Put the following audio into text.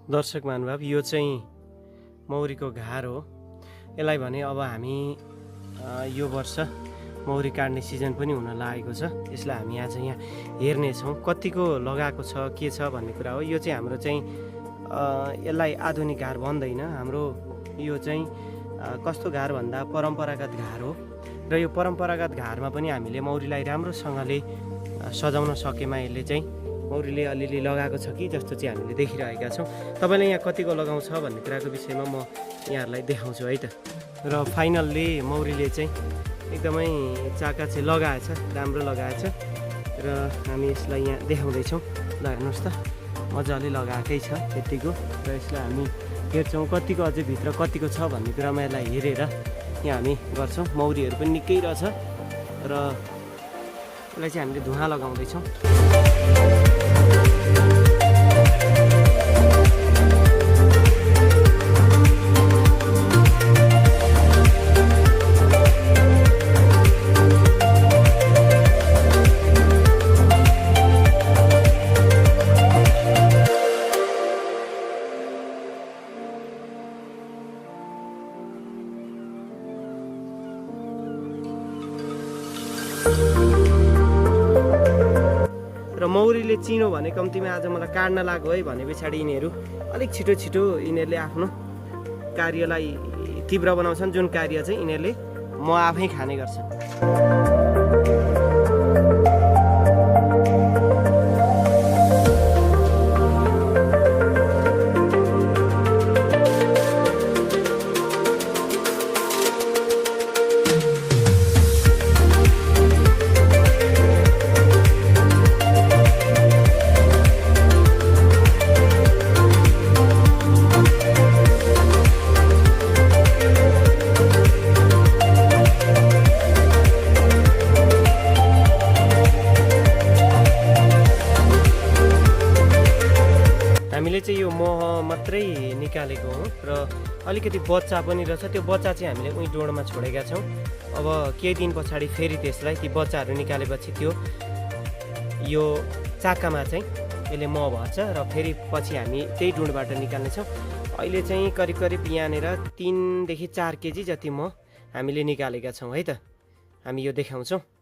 दर्शक महानुभाव, यो चाहिँ मौरीको घार हो। यसलाई भने अब हामी यो वर्ष मौरी काट्ने सिजन पनि हुन लागेको छ। यसलाई हामी आज यहाँ हेर्नेछौँ कतिको लगाएको छ, के छ भन्ने कुरा हो। यो चाहिँ हाम्रो चाहिँ यसलाई आधुनिक घार भन्दैन। हाम्रो यो चाहिँ कस्तो घार भन्दा परम्परागत घार हो। र यो परम्परागत घारमा पनि हामीले मौरीलाई राम्रोसँगले सजाउन सकेमा यसले चाहिँ मौरीले अलिअलि लगाएको छ कि जस्तो चाहिँ हामीले देखिरहेका छौँ। तपाईँले यहाँ कतिको लगाउँछ भन्ने कुराको विषयमा म यहाँहरूलाई देखाउँछु है त। र फाइनल्ली मौरीले चाहिँ एकदमै चाका चाहिँ लगाएछ, राम्रो लगाएछ। र हामी यसलाई यहाँ देखाउँदैछौँ। ल हेर्नुहोस् त, मजाले लगाएकै छ त्यतिको। र यसलाई हामी हेर्छौँ कतिको अझै भित्र कतिको छ भन्ने कुरामा यसलाई हेरेर यहाँ हामी गर्छौँ। मौरीहरू पनि निकै रहेछ र यसलाई चाहिँ हामीले धुवा लगाउँदैछौँ। र मौरीले चिनो भने कम्तीमा आज मलाई काट्न लाग्यो है भने पछाडि यिनीहरू अलिक छिटो छिटो यिनीहरूले आफ्नो कार्यलाई तीव्र बनाउँछन्। जुन कार्य चाहिँ यिनीहरूले म आफै खाने गर्छन्। हामीले चाहिँ यो मह मात्रै निकालेको हो र अलिकति बच्चा पनि रहेछ। त्यो बच्चा चाहिँ हामीले उही डोडमा छोडेका छौँ। अब केही दिन पछाडि फेरि त्यसलाई ती बच्चाहरू निकालेपछि त्यो यो चाकामा चाहिँ यसले मह भर्छ र फेरि पछि हामी त्यही डुँडबाट निकाल्नेछौँ। अहिले चाहिँ करिब करिब यहाँनिर 3 देखि 4 केजी जति मह हामीले निकालेका छौँ है त। हामी यो देखाउँछौँ।